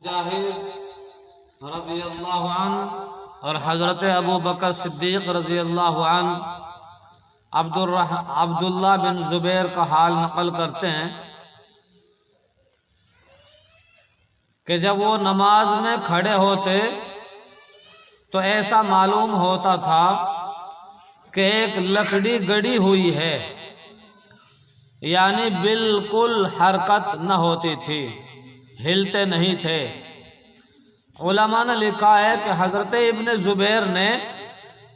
جاہر رضی اللہ عنہ اور حضرت ابو بکر صدیق رضی اللہ عنہ عبداللہ بن زبیر کا حال نقل کرتے ہیں کہ جب وہ نماز میں کھڑے ہوتے تو ایسا معلوم ہوتا تھا کہ ایک لکڑی گڑی ہوئی ہے، یعنی بالکل حرکت نہ ہوتی تھی، ہلتے نہیں تھے۔ علماء نے لکھا ہے کہ حضرت ابن زبیر نے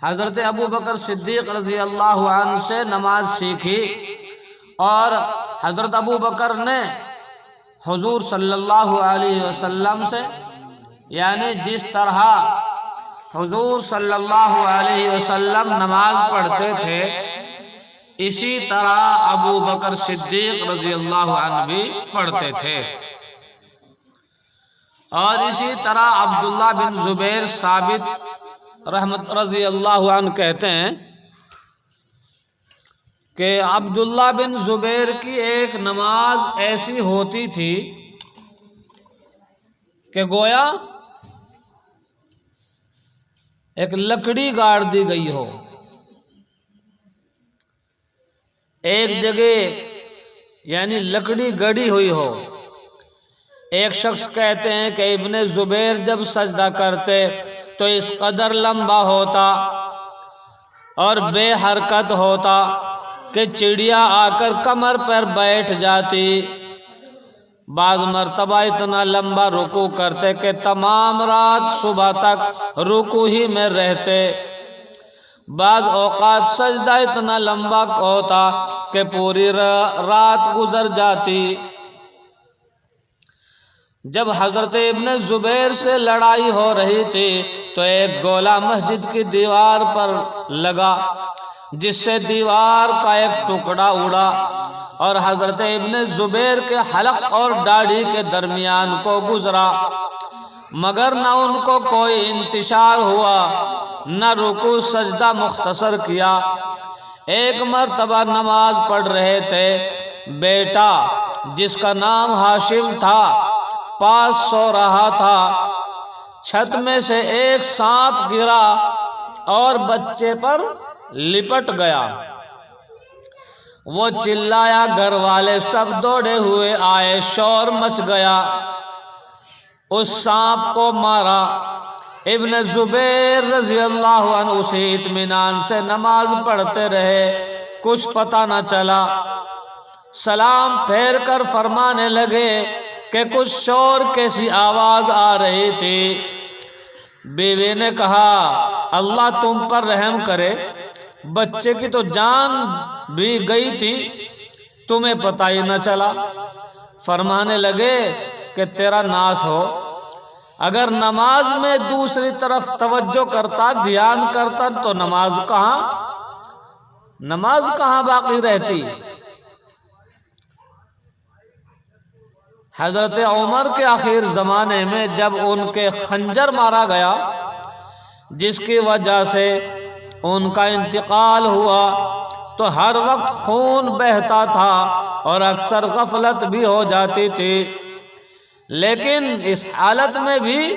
حضرت ابو بکر صدیق رضی اللہ عنہ سے نماز سیکھی، اور حضرت ابو بکر نے حضور صلی اللہ علیہ وسلم سے، یعنی جس طرح حضور صلی اللہ علیہ وسلم نماز پڑھتے تھے اسی طرح ابو بکر صدیق رضی اللہ عنہ بھی پڑھتے تھے۔ اور اسی طرح عبداللہ بن زبیر ثابت رحمت رضی اللہ عنہ کہتے ہیں کہ عبداللہ بن زبیر کی ایک نماز ایسی ہوتی تھی کہ گویا ایک لکڑی گاڑ دی گئی ہو، ایک جگہ یعنی لکڑی گڑی ہوئی ہو۔ ایک شخص کہتے ہیں کہ ابن زبیر جب سجدہ کرتے تو اس قدر لمبا ہوتا اور بے حرکت ہوتا کہ چڑیا آ کر کمر پر بیٹھ جاتی۔ بعض مرتبہ اتنا لمبا رکوع کرتے کہ تمام رات صبح تک رکوع ہی میں رہتے۔ بعض اوقات سجدہ اتنا لمبا ہوتا کہ پوری رات گزر جاتی۔ جب حضرت ابن زبیر سے لڑائی ہو رہی تھی تو ایک گولا مسجد کی دیوار پر لگا، جس سے دیوار کا ایک ٹکڑا اڑا اور حضرت ابن زبیر کے حلق اور داڑھی کے درمیان کو گزرا، مگر نہ ان کو کوئی انتشار ہوا، نہ رکوع سجدہ مختصر کیا۔ ایک مرتبہ نماز پڑھ رہے تھے، بیٹا جس کا نام ہاشم تھا پاس سو رہا تھا، چھت میں سے ایک سانپ گرا اور بچے پر لپٹ گیا۔ وہ چلایا، گھر والے سب دوڑے ہوئے آئے، شور مچ گیا، اس سانپ کو مارا۔ ابن زبیر رضی اللہ عنہ اسی اطمینان سے نماز پڑھتے رہے، کچھ پتہ نہ چلا۔ سلام پھیر کر فرمانے لگے کہ کچھ شور کیسی آواز آ رہی تھی۔ بیوی نے کہا اللہ تم پر رحم کرے، بچے کی تو جان بھی گئی تھی، تمہیں پتہ ہی نہ چلا۔ فرمانے لگے کہ تیرا ناس ہو، اگر نماز میں دوسری طرف توجہ کرتا، دھیان کرتا تو نماز کہاں باقی رہتی۔ حضرت عمر کے آخر زمانے میں جب ان کے خنجر مارا گیا، جس کی وجہ سے ان کا انتقال ہوا، تو ہر وقت خون بہتا تھا اور اکثر غفلت بھی ہو جاتی تھی۔ لیکن اس حالت میں بھی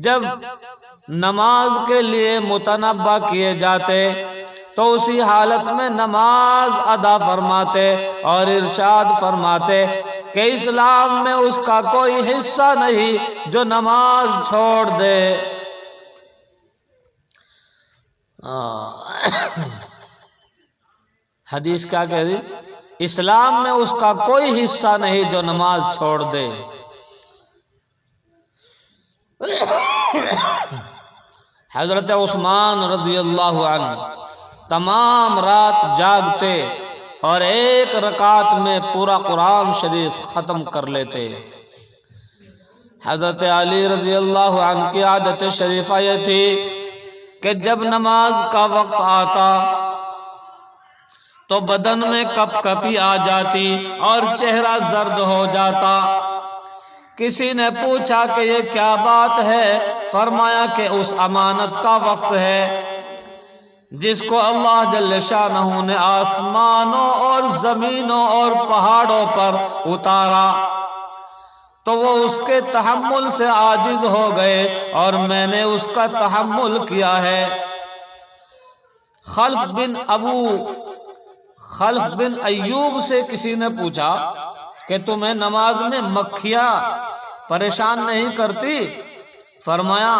جب نماز کے لیے متنبہ کیے جاتے تو اسی حالت میں نماز ادا فرماتے اور ارشاد فرماتے کہ اسلام میں اس کا کوئی حصہ نہیں جو نماز چھوڑ دے۔ حدیث کیا کہہ رہی؟ اسلام میں اس کا کوئی حصہ نہیں جو نماز چھوڑ دے۔ حضرت عثمان رضی اللہ عنہ تمام رات جاگتے اور ایک رکعت میں پورا قرآن شریف ختم کر لیتے۔ حضرت علی رضی اللہ عنہ کی عادت شریفہ یہ تھی کہ جب نماز کا وقت آتا تو بدن میں کپ کپی آ جاتی اور چہرہ زرد ہو جاتا۔ کسی نے پوچھا کہ یہ کیا بات ہے؟ فرمایا کہ اس امانت کا وقت ہے جس کو اللہ جل شانہ نے آسمانوں اور زمینوں اور پہاڑوں پر اتارا، تو وہ اس کے تحمل سے عاجز ہو گئے اور میں نے اس کا تحمل کیا ہے۔ خلف بن ایوب سے کسی نے پوچھا کہ تمہیں نماز میں مکھیاں پریشان نہیں کرتی؟ فرمایا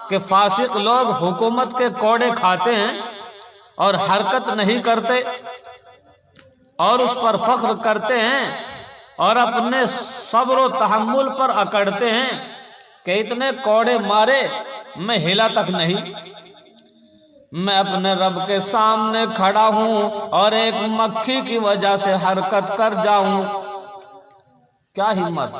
کہ فاسق لوگ حکومت کے کوڑے کھاتے ہیں اور حرکت نہیں کرتے اور اس پر فخر کرتے ہیں اور اپنے صبر و تحمل پر اکڑتے ہیں کہ اتنے کوڑے مارے میں ہلا تک نہیں۔ میں اپنے رب کے سامنے کھڑا ہوں اور ایک مکھی کی وجہ سے حرکت کر جاؤں، کیا ہمت۔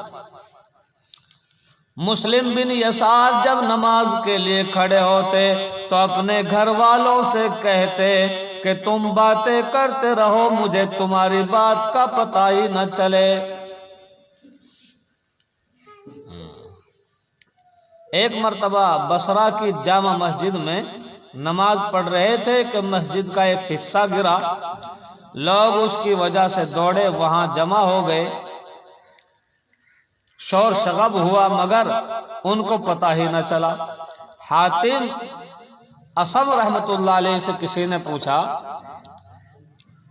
مسلم بن یسار جب نماز کے لیے کھڑے ہوتے تو اپنے گھر والوں سے کہتے کہ تم باتیں کرتے رہو، مجھے تمہاری بات کا پتہ ہی نہ چلے۔ ایک مرتبہ بصرہ کی جامع مسجد میں نماز پڑھ رہے تھے کہ مسجد کا ایک حصہ گرا، لوگ اس کی وجہ سے دوڑے وہاں جمع ہو گئے، شور شغب ہوا مگر ان کو پتہ ہی نہ چلا۔ حاتم اصم رحمت اللہ علیہ سے کسی نے پوچھا،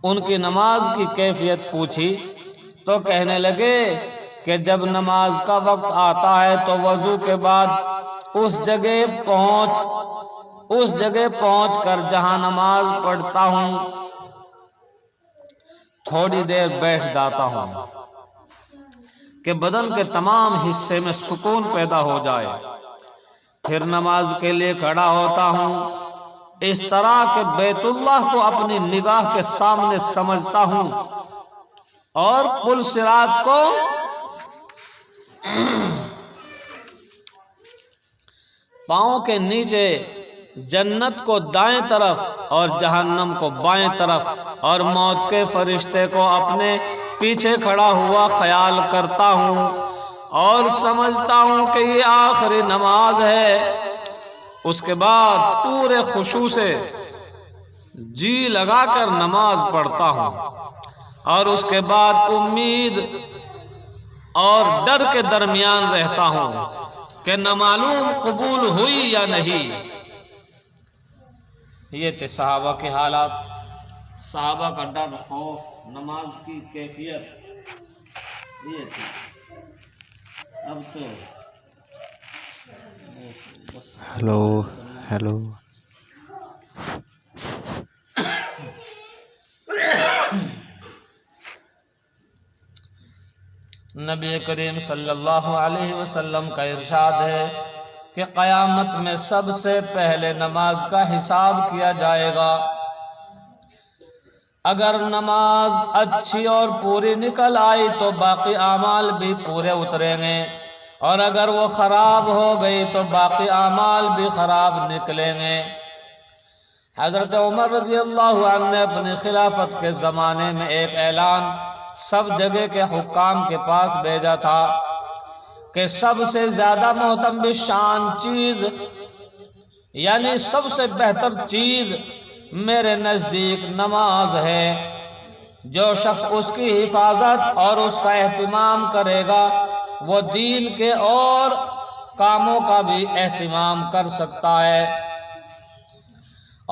ان کی نماز کی کیفیت پوچھی تو کہنے لگے کہ جب نماز کا وقت آتا ہے تو وضو کے بعد اس جگہ پہنچ کر جہاں نماز پڑھتا ہوں تھوڑی دیر بیٹھ جاتا ہوں کہ بدن کے تمام حصے میں سکون پیدا ہو جائے، پھر نماز کے لیے کھڑا ہوتا ہوں، اس طرح کہ بیت اللہ کو اپنی نگاہ کے سامنے سمجھتا ہوں اور پل صراط کو پاؤں کے نیچے، جنت کو دائیں طرف اور جہنم کو بائیں طرف اور موت کے فرشتے کو اپنے پیچھے کھڑا ہوا خیال کرتا ہوں اور سمجھتا ہوں کہ یہ آخری نماز ہے۔ اس کے بعد پورے خشوع سے جی لگا کر نماز پڑھتا ہوں اور اس کے بعد امید اور ڈر کے درمیان رہتا ہوں کہ نہ معلوم قبول ہوئی یا نہیں۔ یہ تھے صحابہ کے حالات، صحابہ کا ڈر، خوف، نماز کی کیفیت، یہ تھی۔ اب تو ہیلو نبی کریم صلی اللہ علیہ وسلم کا ارشاد ہے کہ قیامت میں سب سے پہلے نماز کا حساب کیا جائے گا۔ اگر نماز اچھی اور پوری نکل آئی تو باقی اعمال بھی پورے اتریں گے، اور اگر وہ خراب ہو گئی تو باقی اعمال بھی خراب نکلیں گے۔ حضرت عمر رضی اللہ عنہ نے اپنی خلافت کے زمانے میں ایک اعلان سب جگہ کے حکام کے پاس بھیجا تھا کہ سب سے زیادہ محترم شان چیز، یعنی سب سے بہتر چیز میرے نزدیک نماز ہے۔ جو شخص اس کی حفاظت اور اس کا اہتمام کرے گا وہ دین کے اور کاموں کا بھی اہتمام کر سکتا ہے،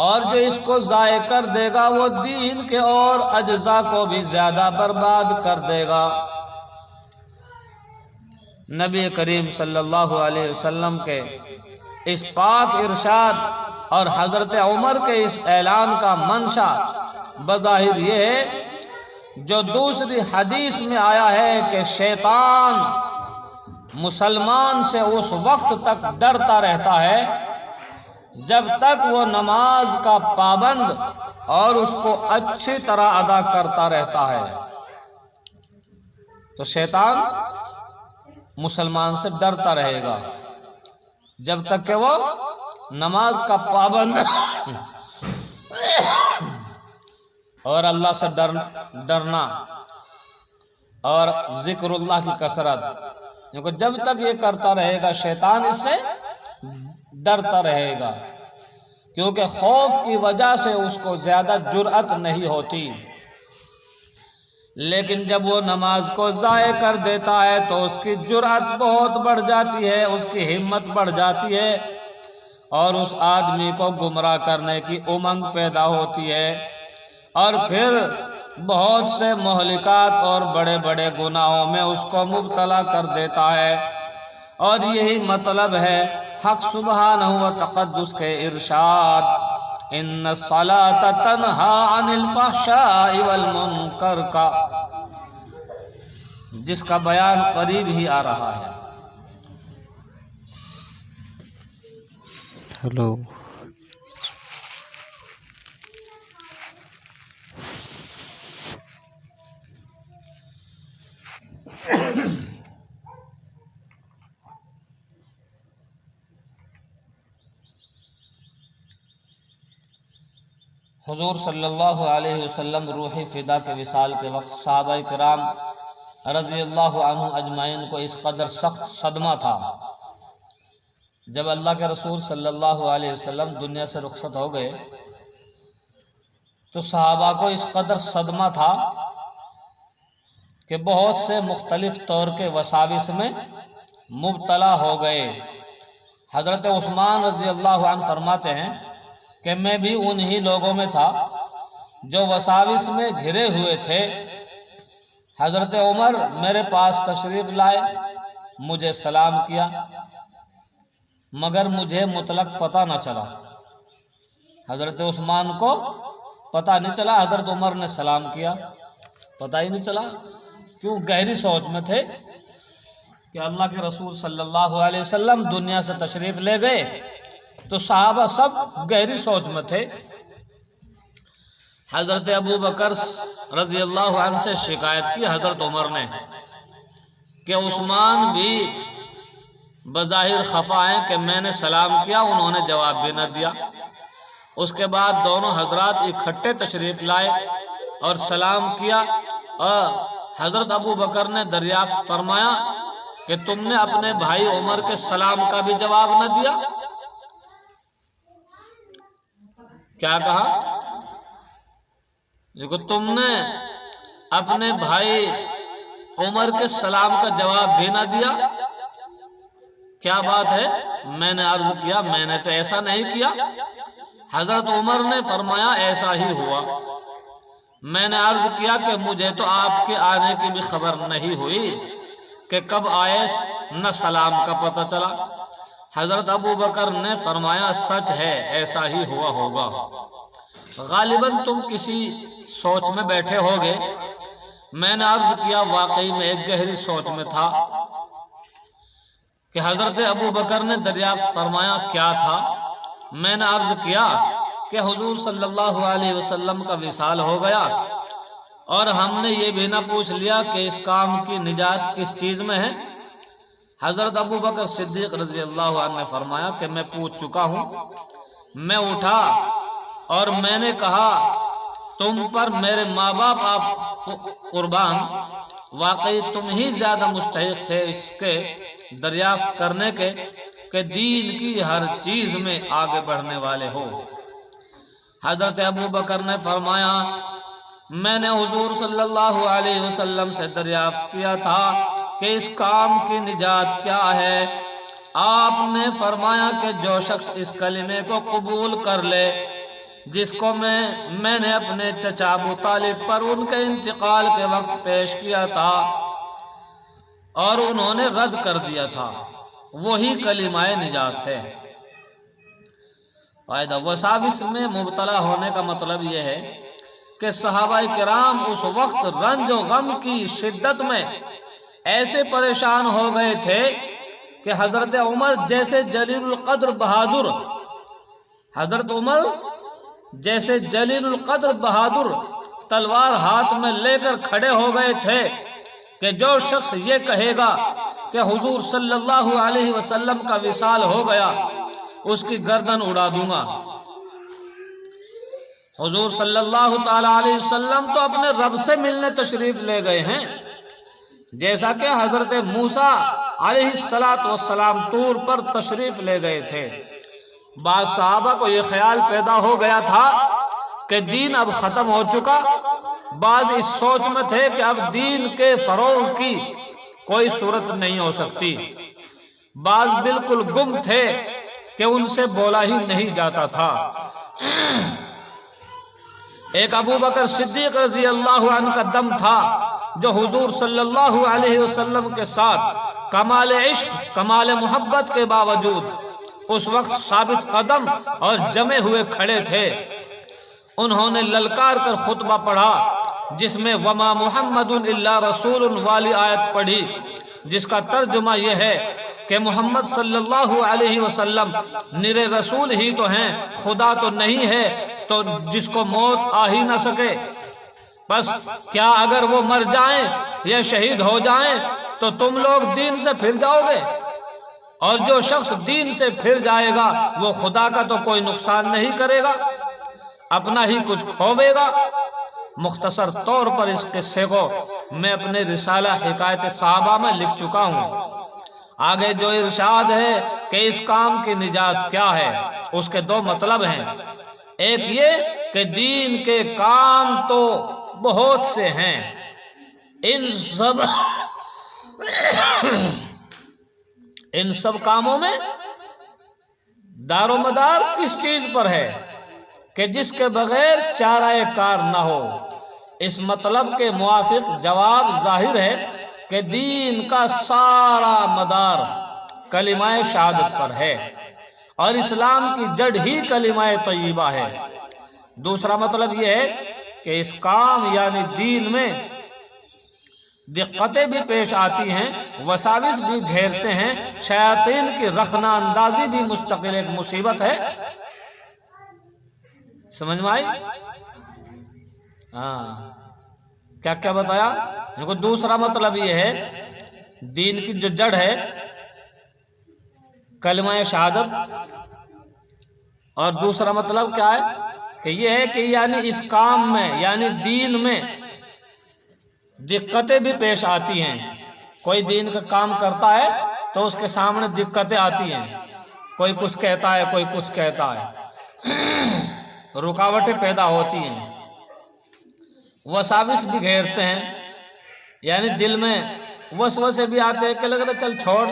اور جو اس کو ضائع کر دے گا وہ دین کے اور اجزاء کو بھی زیادہ برباد کر دے گا۔ نبی کریم صلی اللہ علیہ وسلم کے اس پاک ارشاد اور حضرت عمر کے اس اعلان کا منشا بظاہر یہ ہے جو دوسری حدیث میں آیا ہے کہ شیطان مسلمان سے اس وقت تک ڈرتا رہتا ہے جب تک وہ نماز کا پابند اور اس کو اچھی طرح ادا کرتا رہتا ہے۔ تو شیطان مسلمان سے ڈرتا رہے گا جب تک کہ وہ نماز کا پابند اور اللہ سے ڈرنا اور ذکر اللہ کی کثرت، کیونکہ جب تک یہ کرتا رہے گا شیطان اس سے ڈرتا رہے گا، کیونکہ خوف کی وجہ سے اس کو زیادہ جرأت نہیں ہوتی۔ لیکن جب وہ نماز کو ضائع کر دیتا ہے تو اس کی جرأت بہت بڑھ جاتی ہے، اس کی ہمت بڑھ جاتی ہے، اور اس آدمی کو گمراہ کرنے کی امنگ پیدا ہوتی ہے، اور پھر بہت سے مہلکات اور بڑے بڑے گناہوں میں اس کو مبتلا کر دیتا ہے۔ اور یہی مطلب ہے حق سبحانہ و تقدس کے ارشاد ان الصلاۃ تنہی عن الفحشاء والمنکر کا، جس کا بیان قریب ہی آ رہا ہے۔ ہلو حضور صلی اللہ علیہ وسلم روح فدا کے وصال کے وقت صحابہ کرام رضی اللہ عنہ اجمعین کو اس قدر سخت صدمہ تھا۔ جب اللہ کے رسول صلی اللہ علیہ وسلم دنیا سے رخصت ہو گئے تو صحابہ کو اس قدر صدمہ تھا کہ بہت سے مختلف طور کے وساوس میں مبتلا ہو گئے۔ حضرت عثمان رضی اللہ عنہ فرماتے ہیں کہ میں بھی انہی لوگوں میں تھا جو وساوس میں گھرے ہوئے تھے۔ حضرت عمر میرے پاس تشریف لائے، مجھے سلام کیا، مگر مجھے مطلق پتہ نہ چلا۔ حضرت عثمان کو پتہ نہیں چلا حضرت عمر نے سلام کیا، پتہ ہی نہیں چلا، کیوں؟ گہری سوچ میں تھے کہ اللہ کے رسول صلی اللہ علیہ وسلم دنیا سے تشریف لے گئے، تو صحابہ سب گہری سوچ میں تھے۔ حضرت ابو بکر رضی اللہ عنہ سے شکایت کی حضرت عمر نے کہ عثمان بھی بظاہر خفا ہیں کہ میں نے سلام کیا، انہوں نے جواب بھی نہ دیا۔ اس کے بعد دونوں حضرات اکٹھے تشریف لائے اور سلام کیا، اور حضرت ابو بکر نے دریافت فرمایا کہ تم نے اپنے بھائی عمر کے سلام کا بھی جواب نہ دیا۔ کیا کہا؟ دیکھو، تم نے اپنے بھائی عمر کے سلام کا جواب بھی نہ دیا، کیا بات ہے؟ میں نے عرض کیا میں نے تو ایسا نہیں کیا۔ حضرت عمر نے فرمایا ایسا ہی ہوا۔ میں نے عرض کیا کہ مجھے تو آپ کے آنے کی بھی خبر نہیں ہوئی کہ کب آئے، نہ سلام کا پتہ چلا۔ حضرت ابو بکر نے فرمایا سچ ہے، ایسا ہی ہوا ہوگا، غالباً تم کسی سوچ میں بیٹھے ہوگے۔ میں نے عرض کیا واقعی میں ایک گہری سوچ میں تھا کہ حضرت ابو بکر نے دریافت فرمایا کیا تھا؟ میں نے عرض کیا کہ حضور صلی اللہ علیہ وسلم کا وصال ہو گیا، اور ہم نے یہ بھی نہ پوچھ لیا کہ اس کام کی نجات کس چیز میں ہے۔ حضرت ابو بکر صدیق رضی اللہ عنہ نے فرمایا کہ میں پوچھ چکا ہوں۔ میں اٹھا اور میں نے کہا تم پر میرے ماں باپ آپ قربان، واقعی تم ہی زیادہ مستحق تھے اس کے دریافت کرنے کے کہ دین کی ہر چیز میں آگے بڑھنے والے ہو۔ حضرت ابو بکر نے فرمایا میں نے حضور صلی اللہ علیہ وسلم سے دریافت کیا تھا کہ اس کام کی نجات کیا ہے۔ آپ نے فرمایا کہ جو شخص اس کلمے کو قبول کر لے، جس کو میں نے اپنے چچا ابو طالب پر ان کے انتقال کے وقت پیش کیا تھا اور انہوں نے رد کر دیا تھا، وہی کلمہ نجات ہے۔ فائدہ وساوس میں مبتلا ہونے کا مطلب یہ ہے کہ صحابہ کرام اس وقت رنج و غم کی شدت میں ایسے پریشان ہو گئے تھے کہ حضرت عمر جیسے جلیل القدر بہادر، حضرت عمر جیسے جلیل القدر بہادر تلوار ہاتھ میں لے کر کھڑے ہو گئے تھے کہ جو شخص یہ کہے گا کہ حضور صلی اللہ علیہ وسلم کا وصال ہو گیا، اس کی گردن اڑا دوں گا۔ حضور صلی اللہ تعالی علیہ وسلم تو اپنے رب سے ملنے تشریف لے گئے ہیں، جیسا کہ حضرت موسیٰ علیہ السلام طور پر تشریف لے گئے تھے۔ بعض صحابہ کو یہ خیال پیدا ہو گیا تھا کہ دین اب ختم ہو چکا، بعض اس سوچ میں تھے کہ اب دین کے فروغ کی کوئی صورت نہیں ہو سکتی، بعض بالکل گم تھے کہ ان سے بولا ہی نہیں جاتا تھا۔ ایک ابو بکر صدیق رضی اللہ عنہ کا دم تھا جو حضور صلی اللہ علیہ وسلم کے ساتھ کمال عشق، کمال محبت کے باوجود اس وقت ثابت قدم اور جمے ہوئے کھڑے تھے۔ انہوں نے للکار کر خطبہ پڑھا جس میں وما محمد الا رسول والی آیت پڑھی، جس کا ترجمہ یہ ہے کہ محمد صلی اللہ علیہ وسلم نرے رسول ہی تو ہیں، خدا تو نہیں ہے، تو جس کو موت آ ہی نہ سکے۔ بس کیا اگر وہ مر جائیں یا شہید ہو جائیں تو تم لوگ دین سے پھر جاؤ گے؟ اور جو شخص دین سے پھر جائے گا وہ خدا کا تو کوئی نقصان نہیں کرے گا، اپنا ہی کچھ کھوے گا۔ مختصر طور پر اس قصے کو میں اپنے رسالہ حکایت صحابہ میں لکھ چکا ہوں۔ آگے جو ارشاد ہے کہ اس کام کی نجات کیا ہے، اس کے دو مطلب ہیں۔ ایک یہ کہ دین کے کام تو بہت سے ہیں، ان سب کاموں میں دار و مدار کس چیز پر ہے کہ جس کے بغیر چارہ کار نہ ہو؟ اس مطلب کے موافق جواب ظاہر ہے کہ دین کا سارا مدار کلمہ شہادت پر ہے اور اسلام کی جڑ ہی کلمہ طیبہ ہے۔ دوسرا مطلب یہ ہے کہ اس کام یعنی دین میں دقتیں بھی پیش آتی ہیں، وساوس بھی گھیرتے ہیں، شیاطین کی رخنہ اندازی بھی مستقل ایک مصیبت ہے۔ سمجھ میں آئی؟ کیا کیا بتایا؟ دیکھو دوسرا مطلب یہ ہے دین کی جو جڑ ہے کلمہ شہادت، اور دوسرا مطلب کیا ہے کہ یہ ہے کہ یعنی اس کام میں یعنی دین میں دقتیں بھی پیش آتی ہیں۔ کوئی دین کا کام کرتا ہے تو اس کے سامنے دقتیں آتی ہیں، کوئی کچھ کہتا ہے، کوئی کچھ کہتا ہے، رکاوٹیں پیدا ہوتی ہیں، وساوس بھی گھیرتے ہیں، یعنی دل میں وسوسے بھی آتے ہیں کہ لگ رہا چل چھوڑ۔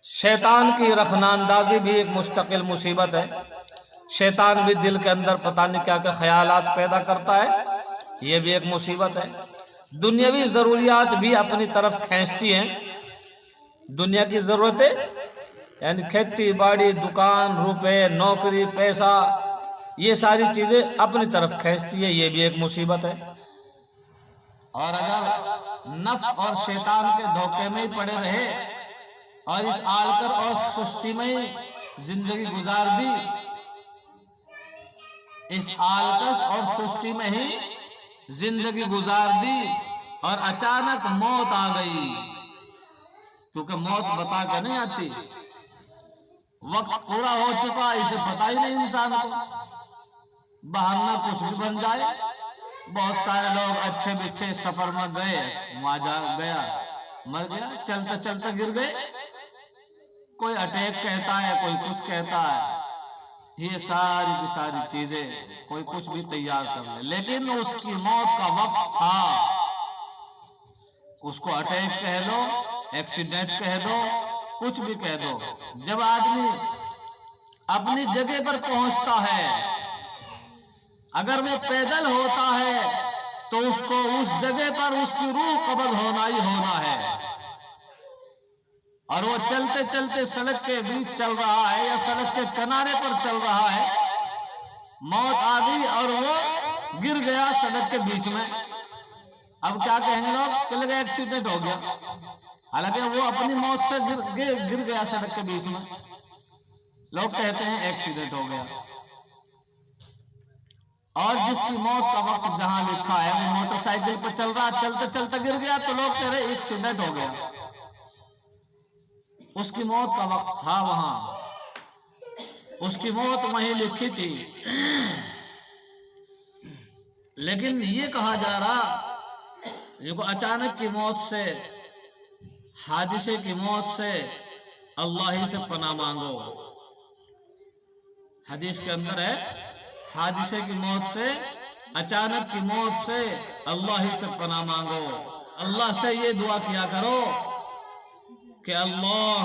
شیطان کی رخنہ اندازی بھی ایک مستقل مصیبت ہے۔ شیطان بھی دل کے اندر پتہ نہیں کیا کہ خیالات پیدا کرتا ہے، یہ بھی ایک مصیبت ہے۔ دنیاوی ضروریات بھی اپنی طرف کھینچتی ہیں، دنیا کی ضرورتیں یعنی کھیتی باڑی، دکان، روپے، نوکری، پیسہ، یہ ساری چیزیں اپنی طرف کھینچتی ہے، یہ بھی ایک مصیبت ہے۔ اور اگر نفس اور شیطان کے دھوکے میں ہی پڑے رہے اور اس آلکر اور سستی میں ہی زندگی گزار دی، اس آلکس اور سستی میں ہی زندگی گزار دی اور اچانک موت آ گئی، کیونکہ موت بتا کے نہیں آتی، وقت پورا ہو چکا، اسے پتہ ہی نہیں انسان کو، بہانہ کچھ بھی بن جائے۔ بہت سارے لوگ اچھے بچھے سفر میں گئے، وہاں جا گیا مر گیا، چلتا چلتا گر گئے، کوئی اٹیک کہتا ہے، کوئی کچھ کہتا ہے، یہ ساری کی ساری چیزیں کوئی کچھ بھی تیار کر لے، لیکن اس کی موت کا وقت تھا۔ اس کو اٹیک کہہ دو، ایکسیڈنٹ کہہ دو، کچھ بھی کہہ دو، جب آدمی اپنی جگہ پر پہنچتا ہے، اگر وہ پیدل ہوتا ہے تو اس کو اس جگہ پر اس کی روح قبض ہونا ہی ہونا ہے، اور وہ چلتے چلتے سڑک کے بیچ چل رہا ہے یا سڑک کے کنارے پر چل رہا ہے، موت آ گئی اور وہ گر گیا سڑک کے بیچ میں۔ اب کیا کہیں گے لوگ کہ لگا ایکسیڈنٹ ہو گیا، حالانکہ وہ اپنی موت سے گر گیا سڑک کے بیچ میں، لوگ کہتے ہیں ایکسیڈنٹ ہو گیا۔ اور جس کی موت کا وقت جہاں لکھا ہے وہ موٹر سائیکل پر چل رہا، چلتے چلتے گر گیا تو لوگ کہہ رہے ایکسیڈنٹ ہو گیا۔ اس کی موت کا وقت تھا وہاں، اس کی موت وہیں لکھی تھی، لیکن یہ کہا جا رہا یہ اچانک کی موت سے، حادثے کی موت سے اللہ ہی سے پناہ مانگو۔ حدیث کے اندر ہے حادثے کی موت سے اچانک کی موت سے اللہ ہی سے پناہ مانگو، اللہ سے یہ دعا کیا کرو کہ اللہ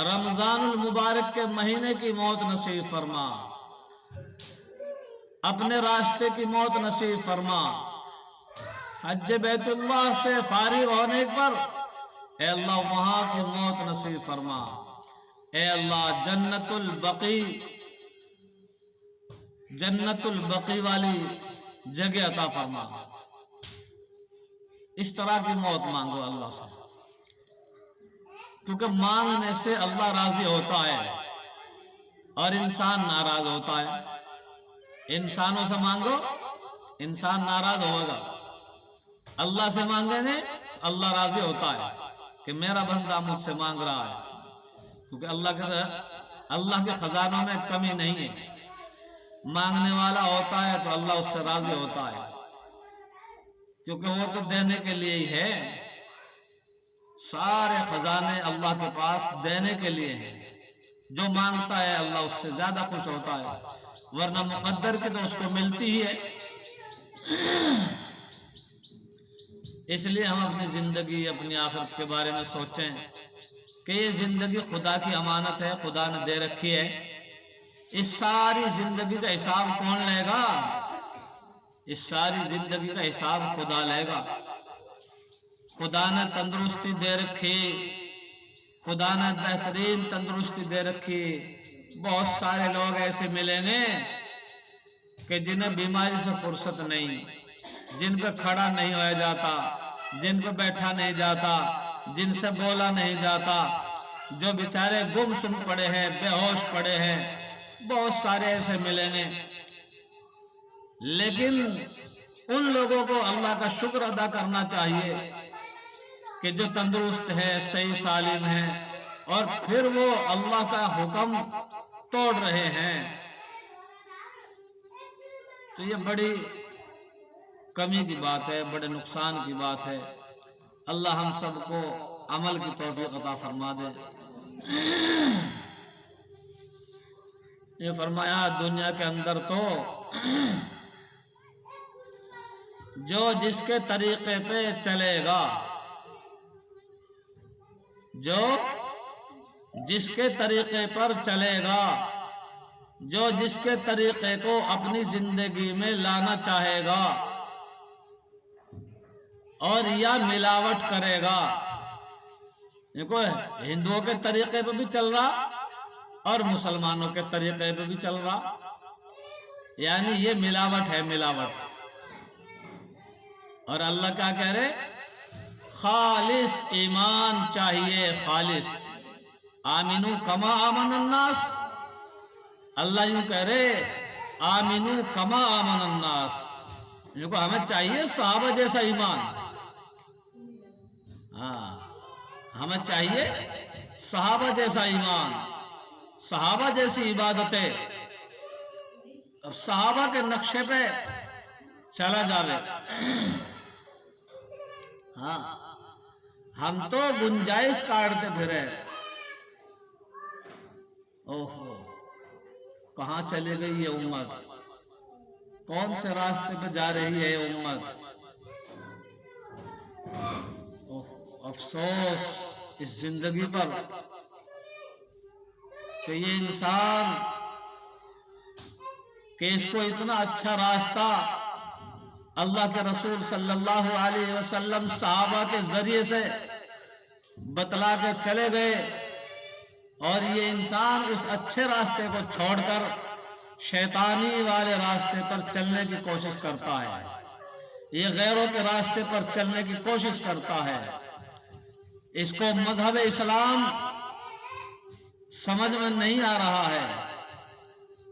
رمضان المبارک کے مہینے کی موت نصیب فرما، اپنے راستے کی موت نصیب فرما، حج بیت اللہ سے فارغ ہونے پر اے اللہ وہاں کی موت نصیب فرما، اے اللہ جنت البقیع والی جگہ عطا فرما۔ اس طرح کی موت مانگو اللہ سے، کیونکہ مانگنے سے اللہ راضی ہوتا ہے اور انسان ناراض ہوتا ہے۔ انسانوں سے مانگو انسان ناراض ہوگا، اللہ سے مانگنے اللہ راضی ہوتا ہے کہ میرا بندہ مجھ سے مانگ رہا ہے، کیونکہ اللہ کے خزانوں میں کمی نہیں ہے۔ مانگنے والا ہوتا ہے تو اللہ اس سے راضی ہوتا ہے، کیونکہ وہ تو دینے کے لیے ہی ہے، سارے خزانے اللہ کے پاس دینے کے لیے ہیں، جو مانگتا ہے اللہ اس سے زیادہ خوش ہوتا ہے، ورنہ مقدر کی تو اس کو ملتی ہی ہے۔ اس لیے ہم اپنی زندگی اپنی آخرت کے بارے میں سوچیں کہ یہ زندگی خدا کی امانت ہے، خدا نے دے رکھی ہے، اس ساری زندگی کا حساب کون لے گا؟ اس ساری زندگی کا حساب خدا لے گا۔ خدا نے تندرستی دے رکھی، خدا نے بہترین تندرستی دے رکھی، بہت سارے لوگ ایسے ملیں گے کہ جنہیں بیماری سے فرصت نہیں، جن پہ کھڑا نہیں ہوا جاتا، جن پہ بیٹھا نہیں جاتا، جن سے بولا نہیں جاتا، جو بیچارے گم سم پڑے ہیں، بے ہوش پڑے ہیں، بہت سارے ایسے ملیں گے۔ لیکن ان لوگوں کو اللہ کا شکر ادا کرنا چاہیے کہ جو تندرست ہے، صحیح سالم ہے، اور پھر وہ اللہ کا حکم توڑ رہے ہیں، تو یہ بڑی کمی کی بات ہے، بڑے نقصان کی بات ہے۔ اللہ ہم سب کو عمل کی توفیق عطا فرما دے۔ یہ فرمایا دنیا کے اندر تو جو جس کے طریقے پہ چلے گا، جو جس کے طریقے پر چلے گا، جو جس کے طریقے کو اپنی زندگی میں لانا چاہے گا اور یا ملاوٹ کرے گا، دیکھو ہندوؤں کے طریقے پہ بھی چل رہا اور مسلمانوں کے طریقے پہ بھی چل رہا، یعنی یہ ملاوٹ ہے، ملاوٹ۔ اور اللہ کیا کہہ رہے؟ خالص ایمان چاہیے، خالص۔ آمینو کما آمن الناس، اللہ یوں کہہ رہے آمینو کما آمن الناس، دیکھو ہمیں چاہیے صحابہ جیسا ایمان، ہمیں چاہیے صحابہ جیسا ایمان، صحابہ جیسی عبادتیں، صحابہ کے نقشے پہ چلا جاوے۔ ہم تو گنجائش کاٹتے پھرے، اوہو کہاں چلے گئی یہ امت، کون سے راستے پہ جا رہی ہے یہ امت۔ افسوس اس زندگی پر کہ یہ انسان کہ اس کو اتنا اچھا راستہ اللہ کے رسول صلی اللہ علیہ وسلم صحابہ کے ذریعے سے بتلا کے چلے گئے، اور یہ انسان اس اچھے راستے کو چھوڑ کر شیطانی والے راستے پر چلنے کی کوشش کرتا ہے، یہ غیروں کے راستے پر چلنے کی کوشش کرتا ہے۔ اس کو مذہب اسلام سمجھ میں نہیں آ رہا ہے،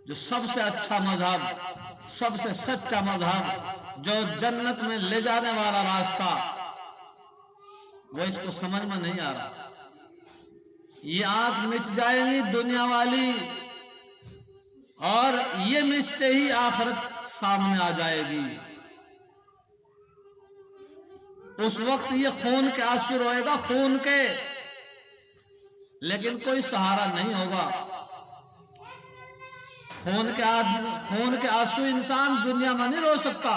جو سب سے اچھا مذہب، سب سے سچا مذہب، جو جنت میں لے جانے والا راستہ، وہ اس کو سمجھ میں نہیں آ رہا۔ یہ آنکھ مچ جائے گی دنیا والی، اور یہ مچتے ہی آخرت سامنے آ جائے گی۔ اس وقت یہ خون کے آنسو روئے گا، خون کے، لیکن کوئی سہارا نہیں ہوگا۔ خون کے آنسو انسان دنیا میں نہیں رو سکتا،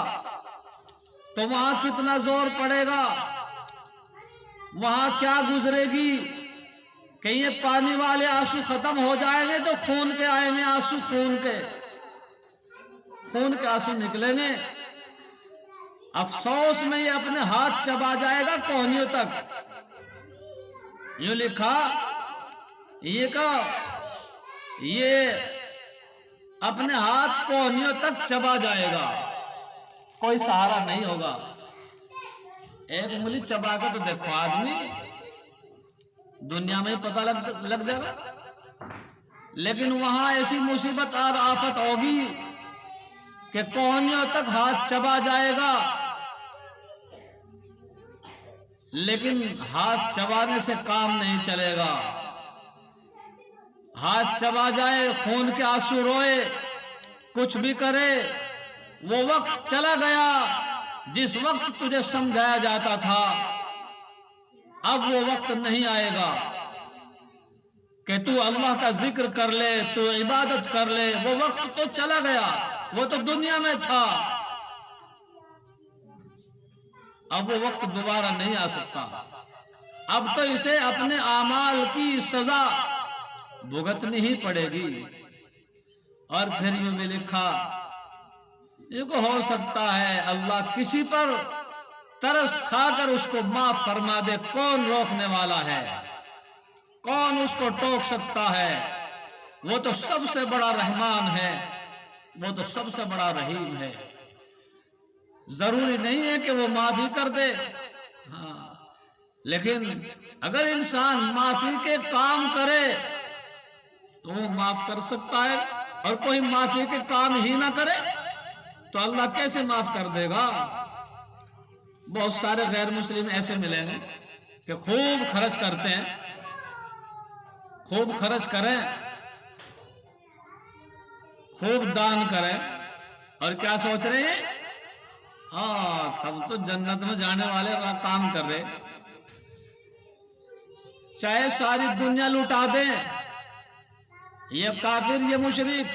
تو وہاں کتنا زور پڑے گا، وہاں کیا گزرے گی کہ یہ پانی والے آنسو ختم ہو جائیں گے تو خون کے آئیں گے آنسو، خون کے آنسو نکلیں گے۔ افسوس میں یہ اپنے ہاتھ چبا جائے گا کوہنیوں تک۔ یوں لکھا یہ اپنے ہاتھ کوہنیوں تک چبا جائے گا، کوئی سہارا نہیں ہوگا۔ ایک انگلی چبا کے تو دیکھو آدمی دنیا میں پتہ لگ جائے گا، لیکن وہاں ایسی مصیبت اور آفت ہوگی کہ کوہنیوں تک ہاتھ چبا جائے گا، لیکن ہاتھ چبانے سے کام نہیں چلے گا۔ ہاتھ چبا جائے، خون کے آنسو روئے، کچھ بھی کرے، وہ وقت چلا گیا جس وقت تجھے سمجھایا جاتا تھا، اب وہ وقت نہیں آئے گا کہ تو اللہ کا ذکر کر لے، تو عبادت کر لے۔ وہ وقت تو چلا گیا، وہ تو دنیا میں تھا، اب وہ وقت دوبارہ نہیں آ سکتا۔ اب تو اسے اپنے اعمال کی سزا بھگتنی ہی پڑے گی۔ اور پھر یوں بھی لکھا، یہ کو ہو سکتا ہے اللہ کسی پر ترس کھا کر اس کو معاف فرما دے، کون روکنے والا ہے، کون اس کو ٹوک سکتا ہے؟ وہ تو سب سے بڑا رحمان ہے، وہ تو سب سے بڑا رحیم ہے۔ ضروری نہیں ہے کہ وہ معافی کر دے، ہاں، لیکن اگر انسان معافی کے کام کرے تو وہ معاف کر سکتا ہے، اور کوئی معافی کے کام ہی نہ کرے تو اللہ کیسے معاف کر دے گا؟ بہت سارے غیر مسلم ایسے ملیں گے کہ خوب خرچ کرتے ہیں، خوب خرچ کریں، خوب دان کریں، اور کیا سوچ رہے ہیں؟ ہاں تم تو جنت میں جانے والے کام کر رہے، چاہے ساری دنیا لوٹا دیں یہ کافر یہ مشرک،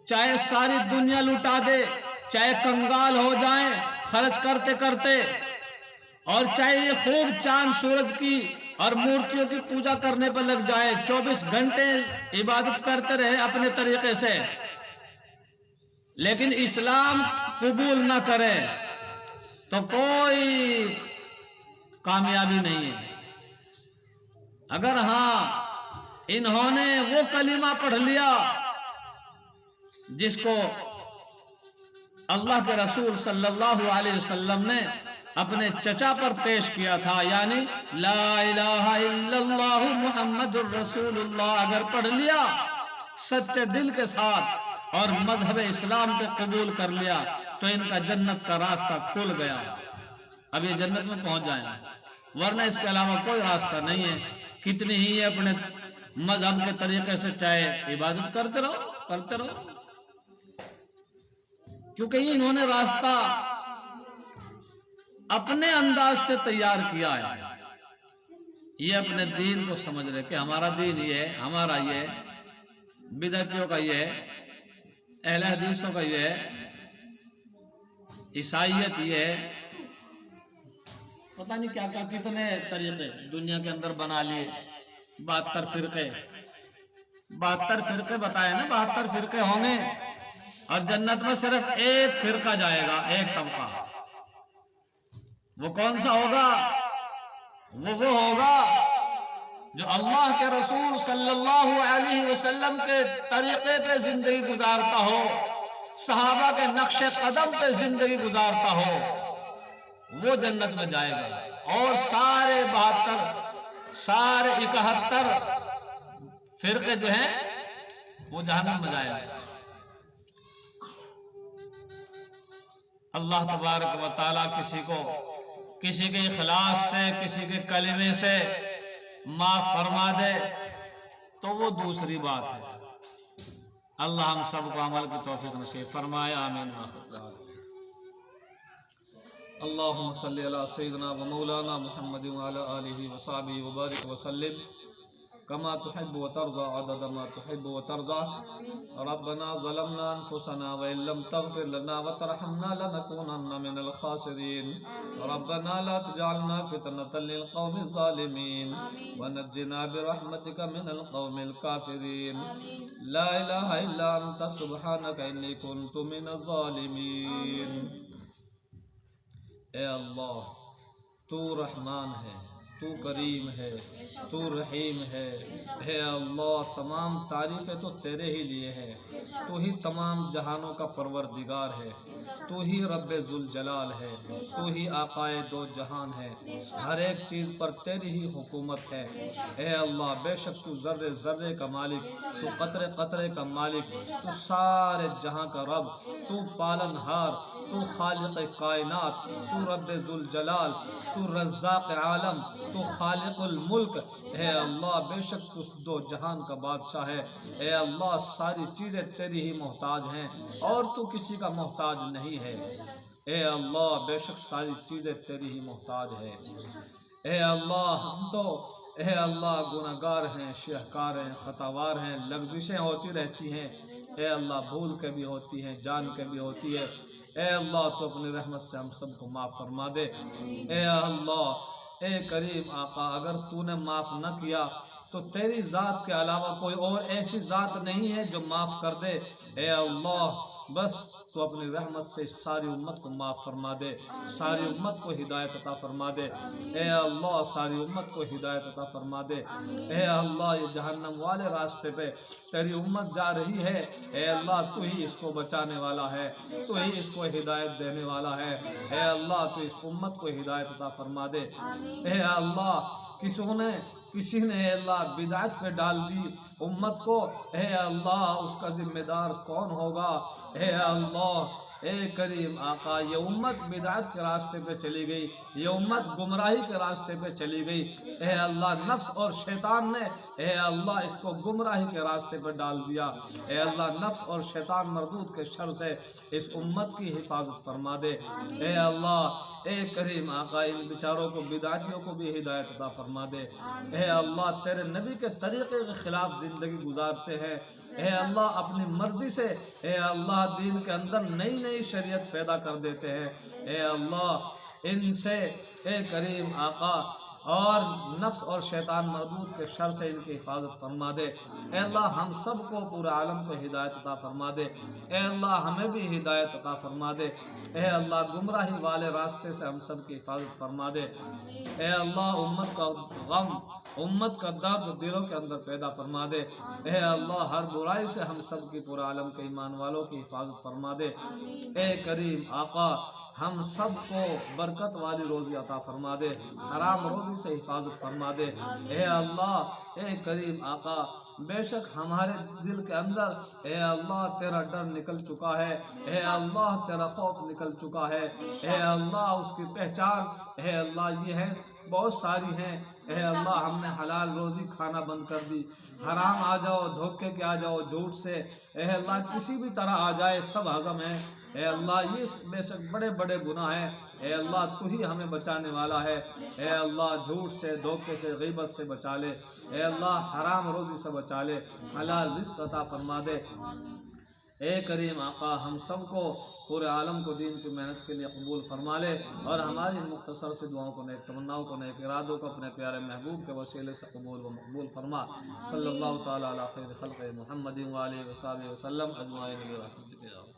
چاہے ساری دنیا لوٹا دے، چاہے کنگال ہو جائیں خرچ کرتے کرتے، اور چاہے یہ خوب چاند سورج کی اور مورتیوں کی پوجا کرنے پر لگ جائے، 24 گھنٹے عبادت کرتے رہے اپنے طریقے سے، لیکن اسلام قبول نہ کرے تو کوئی کامیابی نہیں ہے۔ اگر ہاں انہوں نے وہ کلمہ پڑھ لیا جس کو اللہ کے رسول صلی اللہ علیہ وسلم نے اپنے چچا پر پیش کیا تھا، یعنی لا الہ الا اللہ محمد الرسول اللہ، اگر پڑھ لیا سچے دل کے ساتھ اور مذہب اسلام کو قبول کر لیا تو ان کا جنت کا راستہ کھل گیا، اب یہ جنت میں پہنچ جائیں گے، ورنہ اس کے علاوہ کوئی راستہ نہیں ہے۔ کتنی ہی یہ اپنے مذہب کے طریقے سے چاہے عبادت کرتے رہو، کیونکہ انہوں نے راستہ اپنے انداز سے تیار کیا ہے، یہ اپنے دین کو سمجھ رہے کہ ہمارا دین یہ ہے، ہمارا یہ ہے، بدعتیوں کا یہ ہے، اہل حدیثوں کا یہ ہے، عیسائیت یہ ہے، پتہ نہیں کیا کیا کتنے طریقے دنیا کے اندر بنا لیے، 72 فرقے، 72 فرقے بتائے نا، 72 فرقے ہوں گے، اور جنت میں صرف ایک فرقہ جائے گا، ایک طبقہ، وہ کون سا ہوگا؟ وہ ہوگا جو اللہ کے رسول صلی اللہ علیہ وسلم کے طریقے پہ زندگی گزارتا ہو، صحابہ کے نقش قدم پہ زندگی گزارتا ہو، وہ جنت میں جائے گا، اور سارے 72 سارے 71 فرقے جو ہیں وہ جہنم میں جائے گا۔ اللہ تبارک و تعالیٰ کسی کے اخلاص سے، کسی کے کلمے سے معاف فرما دے تو وہ دوسری بات ہے۔ اللہ ہم سب کو عمل کی توفیق نصیب فرمائے، آمین۔ اللہم صلی علی سیدنا و مولانا محمد وعلی آلہ وصحبہ وبارک وسلم كما تحب وترضى عدد ما تحب وترضى. ربنا ظلمنا أنفسنا وإن لم تغفر لنا وترحمنا لنكونن من الخاسرين. ربنا لا تجعلنا فتنة للقوم الظالمين ونجنا برحمتك من القوم الكافرين. لا إله إلا أنت سبحانك إني كنت من الظالمين. اے اللہ تو رحمان ہے، تو کریم ہے، تو رحیم ہے. اے اللہ تمام تعریفیں تو تیرے ہی لیے ہے. تو ہی تمام جہانوں کا پروردگار ہے، تو ہی رب ذوالجلال ہے، تو ہی آقائے دو جہان ہے. ہر ایک چیز پر تیری ہی حکومت ہے. اے اللہ بے شک تو ذرے ذرے کا مالک، تو قطرے قطرے کا مالک، تو سارے جہاں کا رب، تو پالن ہار، تو خالق کائنات، تو رب ذوالجلال، تو رزاق عالم، تو خالق الملک. اے اللہ بے شک تو دو جہان کا بادشاہ ہے. اے اللہ ساری چیزیں تیری ہی محتاج ہیں اور تو کسی کا محتاج نہیں ہے. اے اللہ بے شک ساری چیزیں تیری ہی محتاج ہے. اے اللہ ہم تو اے اللہ گناہگار ہیں، شہکار ہیں، خطاوار ہیں، لغزشیں ہوتی رہتی ہیں. اے اللہ بھول کے بھی ہوتی ہیں، جان کے بھی ہوتی ہے. اے اللہ تو اپنی رحمت سے ہم سب کو معاف فرما دے. اے اللہ اے کریم آقا اگر تو نے معاف نہ کیا تو تیری ذات کے علاوہ کوئی اور ایسی ذات نہیں ہے جو معاف کر دے. اے اللہ بس تو اپنی رحمت سے ساری امت کو معاف فرما دے، ساری امت کو ہدایت عطا فرما دے. اے اللہ ساری امت کو ہدایت عطا فرما دے. اے اللہ یہ جہنم والے راستے پہ تیری امت جا رہی ہے. اے اللہ تو ہی اس کو بچانے والا ہے، تو ہی اس کو ہدایت دینے والا ہے. اے اللہ تو اس امت کو ہدایت عطا فرما دے. اے اللہ کسی نے اے اللہ بدعت پہ ڈال دی امت کو. اے اللہ اس کا ذمہ دار کون ہوگا؟ اے اللہ اے کریم آقا یہ امت بدعت کے راستے پہ چلی گئی، یہ امت گمراہی کے راستے پہ چلی گئی. اے اللہ نفس اور شیطان نے اے اللہ اس کو گمراہی کے راستے پہ ڈال دیا. اے اللہ نفس اور شیطان مردود کے شر سے اس امت کی حفاظت فرما دے. اے اللہ اے کریم آقا ان بیچاروں کو بدعتیوں کو بھی ہدایت عطا فرما دے. اے اللہ تیرے نبی کے طریقے کے خلاف زندگی گزارتے ہیں. اے اللہ اپنی مرضی سے اے اللہ دین کے اندر نئی نئی شریعت پیدا کر دیتے ہیں. اے اللہ ان سے اے کریم آقا اور نفس اور شیطان مردود کے شر سے ان کی حفاظت فرما دے. اے اللہ ہم سب کو پورے عالم کو ہدایت عطا فرما دے. اے اللہ ہمیں بھی ہدایت عطا فرما دے. اے اللہ گمراہی والے راستے سے ہم سب کی حفاظت فرما دے. اے اللہ امت کا غم، امت کا درد دلوں کے اندر پیدا فرما دے. اے اللہ ہر برائی سے ہم سب کی پورے عالم کے ایمان والوں کی حفاظت فرما دے. اے کریم آقا ہم سب کو برکت والی روزی عطا فرما دے، حرام روزی سے حفاظت فرما دے. اے اللہ اے کریم آقا بے شک ہمارے دل کے اندر اے اللہ تیرا ڈر نکل چکا ہے. اے اللہ تیرا خوف نکل چکا ہے. اے اللہ اس کی پہچان اے اللہ یہ ہے بہت ساری ہیں. اے اللہ ہم نے حلال روزی کھانا بند کر دی، حرام آ جاؤ دھوکے کے آ جاؤ جھوٹ سے اے اللہ کسی بھی طرح آ جائے سب ہضم ہے. اے اللہ یہ بے شک بڑے بڑے گناہ ہیں. اے اللہ تو ہی ہمیں بچانے والا ہے. اے اللہ جھوٹ سے، دھوکے سے، غیبت سے بچا لے. اے اللہ حرام روزی سے بچا لے، حلال رزق عطا فرما دے. اے کریم آقا ہم سب کو پورے عالم کو دین کی محنت کے لیے قبول فرما لے اور ہماری مختصر سے دعاؤں کو، نیک تمناؤں کو، نیک ارادوں کو اپنے پیارے محبوب کے وسیلے سے قبول و مقبول فرما. صلی اللہ تعالی علی خیر خلق محمد و آلہ و صحبہ وسلم اجمعین برحمتک یا